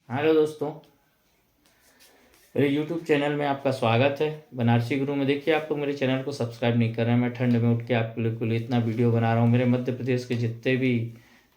Hello दोस्तों, मेरे YouTube channel में आपका स्वागत है। बनारसी गुरु में देखिए, आप लोग मेरे चैनल को सब्सक्राइब नहीं कर रहे हैं। मैं ठंड में उठ के आपके लिए इतना वीडियो बना रहा हूँ। मेरे मध्य प्रदेश के जितने भी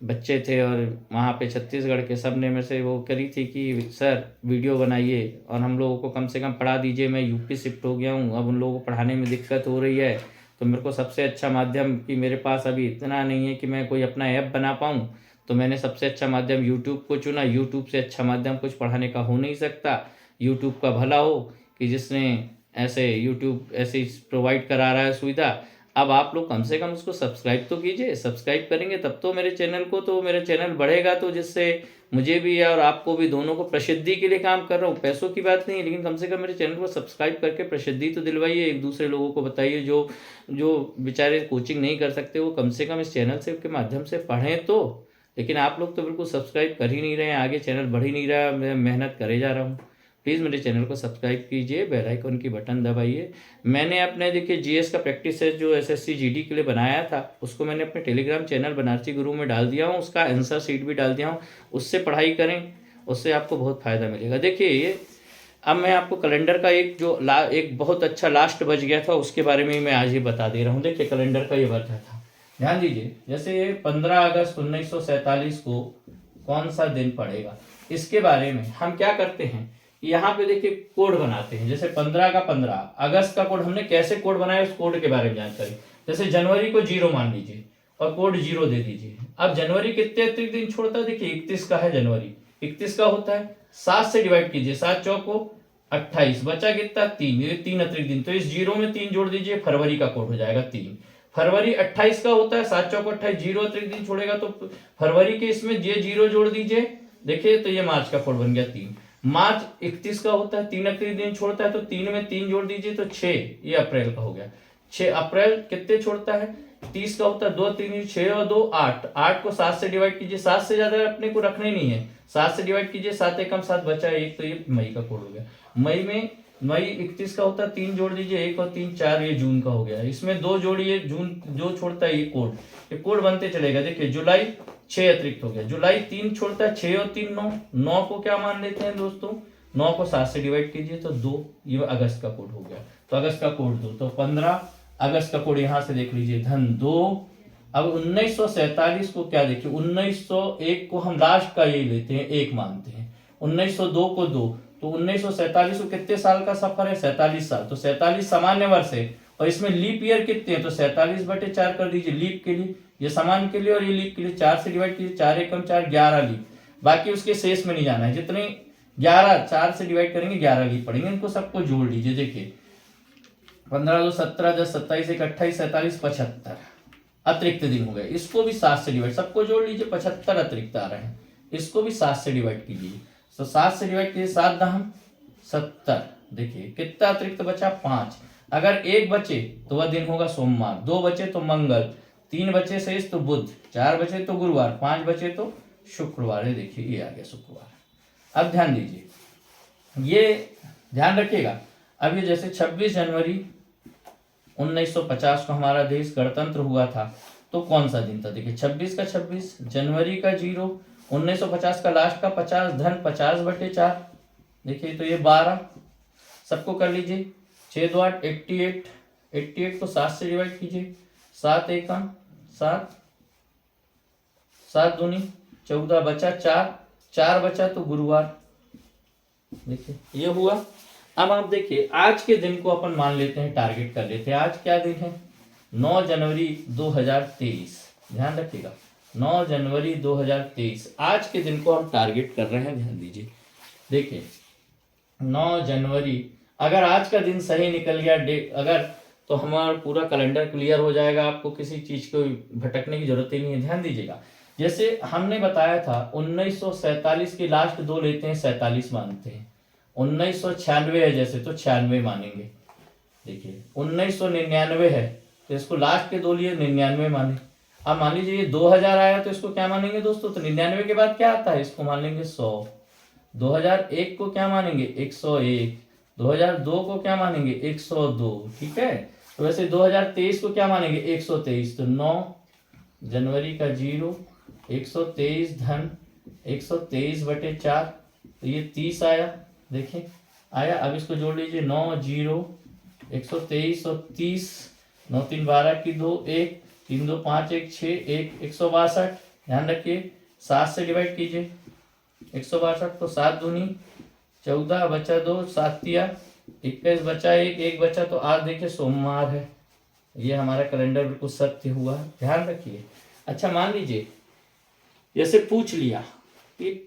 बच्चे थे और वहाँ पे छत्तीसगढ़ के, सब ने मेरे से वो करी थी कि सर वीडियो बनाइए और हम लोगों को कम से कम पढ़ा दीजिए। मैं यूपी शिफ्ट हो गया हूँ, अब उन लोगों को पढ़ाने में दिक्कत हो रही है। तो मेरे को सबसे अच्छा माध्यम, कि मेरे पास अभी इतना नहीं है कि मैं कोई अपना ऐप बना पाऊँ, तो मैंने सबसे अच्छा माध्यम यूट्यूब को चुना। यूट्यूब से अच्छा माध्यम कुछ पढ़ाने का हो नहीं सकता। यूट्यूब का भला हो कि जिसने ऐसे यूट्यूब ऐसे प्रोवाइड करा रहा है सुविधा। अब आप लोग कम से कम उसको सब्सक्राइब तो कीजिए। सब्सक्राइब करेंगे तब तो मेरे चैनल को, तो मेरा चैनल बढ़ेगा, तो जिससे मुझे भी और आपको भी, दोनों को प्रसिद्धि के लिए काम कर रहा हूँ। पैसों की बात नहीं है, लेकिन कम से कम मेरे चैनल को सब्सक्राइब करके प्रसिद्धि तो दिलवाइए। एक दूसरे लोगों को बताइए जो जो बेचारे कोचिंग नहीं कर सकते, वो कम से कम इस चैनल से के माध्यम से पढ़ें तो। लेकिन आप लोग तो बिल्कुल सब्सक्राइब कर ही नहीं रहे हैं, आगे चैनल बढ़ ही नहीं रहा है। मैं मेहनत करे जा रहा हूँ। प्लीज़ मेरे चैनल को सब्सक्राइब कीजिए, बेल आइकन की बटन दबाइए। मैंने अपने देखिए जीएस का प्रैक्टिस सेट जो एसएससी जीडी के लिए बनाया था, उसको मैंने अपने टेलीग्राम चैनल बनारसी गुरु में डाल दिया हूँ। उसका आंसर शीट भी डाल दिया हूँ। उससे पढ़ाई करें, उससे आपको बहुत फ़ायदा मिलेगा। देखिए ये, अब मैं आपको कैलेंडर का एक जो एक बहुत अच्छा लास्ट बच गया था, उसके बारे में मैं आज ही बता दे रहा हूँ। देखिए कैलेंडर का ये बचा था, ध्यान दीजिए। जैसे 15 अगस्त 1947 को कौन सा दिन पड़ेगा, इसके बारे में हम क्या करते हैं, यहाँ पे देखिए कोड बनाते हैं। जैसे 15 का 15 अगस्त का कोड हमने कैसे कोड बनाया, उस कोड के बारे में जानकारी। जैसे जनवरी को 0 मान लीजिए और कोड 0 दे दीजिए। अब जनवरी कितने अतिरिक्त दिन छोड़ता है, देखिए 31 का है जनवरी। 31 का होता है, 7 से डिवाइड कीजिए, 7 चौको 28, बचा कितना 3, ये 3 अतिरिक्त दिन। तो इस 0 में 3 जोड़ दीजिए, फरवरी का कोड हो जाएगा 3। फरवरी 28 का होता है, 7 चौको 28, 0 अतिरिक्त दिन छोड़ेगा तो फरवरी के इसमें ये 0 जोड़ दीजिए, देखिए तो ये मार्च का कोड बन गया 3। मार्च 31 का होता है, 3 अतिरिक्त दिन छोड़ता है, तो 3 में 3 जोड़ दीजिए तो 6, ये अप्रैल का हो गया। 6 अप्रैल कितने छोड़ता है, 30 का होता है, 2 3 6 और 2 8, 8 को 7 से डिवाइड कीजिए, 7 से ज्यादा अपने को रखना ही नहीं है, 7 से डिवाइड कीजिए, 7 एकम 7 बचा 1, तो ये मई का कोड हो गया। मई 31 का होता है, 3 जोड़ दीजिए, 1 और 3 4, ये जून का हो गया। इसमें 2 जोड़िए, जून जो छोड़ता है ये कोड बनते चलेगा। देखिए जुलाई 6 अतिरिक्त हो गया, जुलाई 3 छोड़ता है, 6 और 3 9, 9 को क्या मान लेते हैं दोस्तों, 9 को 7 से डिवाइड कीजिए तो 2, ये अगस्त का कोड हो गया। तो अगस्त का कोड 2, तो 15 अगस्त का कोड यहां से देख लीजिए, धन 2। अब 1947 को क्या देखिए, 1901 को हम लास्ट का ये लेते हैं, 1 मानते हैं। 1902 को 2, तो 1947 को कितने साल का सफर है, 47 साल। तो 47 सामान्य वर्ष है, और इसमें लीप ईयर कितने हैं, तो 47/4 कर दीजिए लीप के लिए, ये सामान्य के लिए और ये लीप के लिए। 4 से डिवाइड कीजिए, 4 एकम 4, 11 लीप। बाकी उसके शेष में नहीं जाना है, जितने 11, 4 से डिवाइड करेंगे 11 लीप पड़ेंगे, इनको सबको जोड़ लीजिए। देखिए 15 2 17 10 27 1 28 47 75 अतिरिक्त दिन हो गए। इसको भी 7 से डिवाइड, सबको जोड़ लीजिए, 75 अतिरिक्त आ रहे हैं। इसको भी 7 से डिवाइड कीजिए, तो 7 से डिवाइड कीजिए, 7 दहम 70। देखिए कितना अतिरिक्त बचा, 5। अगर 1 बचे तो वह दिन होगा सोमवार, 2 बचे तो मंगल, 3 बचे शेष तो बुध, 4 बचे तो गुरुवार, 5 बचे तो शुक्रवार है। देखिए ये आ गया शुक्रवार। अब ध्यान दीजिए, ये ध्यान रखिएगा। अब ये जैसे 26 जनवरी 1950 को हमारा देश गणतंत्र हुआ था, तो कौन सा दिन था, देखिए 26 का 26, जनवरी का 0, 1950 का लास्ट का 50, धन 50/4, देखिए तो ये 12, सबको कर लीजिए, 6 2 8 88, 88 को 7 से डिवाइड कीजिए, 7 एकम 7, 7 दूनी 14, बचा 4, 4 बचा तो गुरुवार। देखिए ये हुआ। अब आप देखिए आज के दिन को अपन मान लेते हैं, टारगेट कर लेते हैं। आज क्या दिन है, 9 जनवरी 2023, ध्यान रखिएगा, 9 जनवरी 2023 आज के दिन को हम टारगेट कर रहे हैं, ध्यान दीजिए। देखिए 9 जनवरी, अगर आज का दिन सही निकल गया अगर, तो हमारा पूरा कैलेंडर क्लियर हो जाएगा, आपको किसी चीज को भटकने की जरूरत ही नहीं है। ध्यान दीजिएगा, जैसे हमने बताया था 1947 की लास्ट 2 लेते हैं, 47 मानते हैं। 1996 है जैसे, तो 96 मानेंगे। देखिए 1999 है, तो इसको लास्ट के 2 लिए 99 माने। अब मान लीजिए ये 2000 आया, तो इसको क्या मानेंगे दोस्तों, तो 99 के बाद क्या आता है, इसको मान लेंगे 100। 2001 को क्या मानेंगे, 101। 2002 को क्या मानेंगे, 102। ठीक है, तो वैसे 2023 को क्या मानेंगे, 123। तो 9 जनवरी का 0, 123 धन 123/4, तो ये 30 आया, देखिए आया। अब इसको जोड़ लीजिए, 9 0 123 और 30, 9 3 12 की 2 1 3 2 5 1 6 1 162। ध्यान रखिए 7 से डिवाइड कीजिए 162, तो 7 दूनी 14 बचा 2, 7 तिया 21 बचा 1, 1 बचा। तो आज देखिए सोमवार है, ये हमारा कैलेंडर बिल्कुल सत्य हुआ है, ध्यान रखिए। अच्छा मान लीजिए जैसे पूछ लिया कि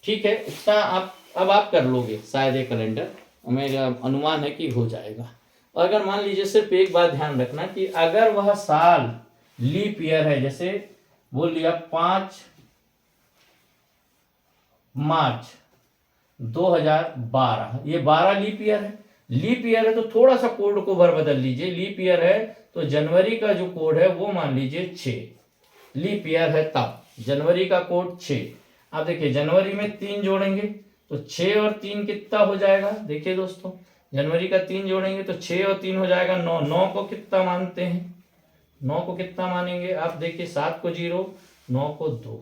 ठीक है इतना आप अब आप कर लोगे शायद ये कैलेंडर, मेरा अनुमान है कि हो जाएगा। और अगर मान लीजिए सिर्फ एक बात ध्यान रखना कि अगर वह साल लीप ईयर है, जैसे बोल लिया 5 मार्च 2012, ये 12 लीप ईयर है। लीप ईयर है तो थोड़ा सा कोड को बदल लीजिए, लीप ईयर है तो जनवरी का जो कोड है वो मान लीजिए 6, लीप ईयर है तब जनवरी का कोड 6। आप देखिए जनवरी में 3 जोड़ेंगे तो 6 और 3 कितना हो जाएगा, देखिए दोस्तों जनवरी का 3 जोड़ेंगे तो 6 और 3 हो जाएगा 9। 9 को कितना मानते हैं, 9 को कितना मानेंगे आप देखिए, 7 को 0, 9 को 2,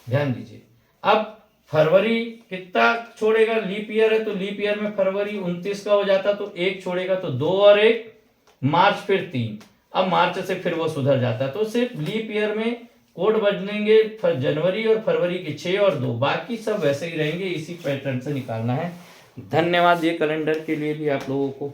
ध्यान दीजिए। अब फरवरी कितना छोड़ेगा, लीप ईयर है तो लीप ईयर में फरवरी 29 का हो जाता तो 1 छोड़ेगा तो 2 और 1, मार्च फिर 3। अब मार्च से फिर वो सुधर जाता है, तो सिर्फ लीप ईयर में कोड बदलेंगे जनवरी और फरवरी के 6 और 2, बाकी सब वैसे ही रहेंगे। इसी पैटर्न से निकालना है। धन्यवाद ये कैलेंडर के लिए भी आप लोगों को।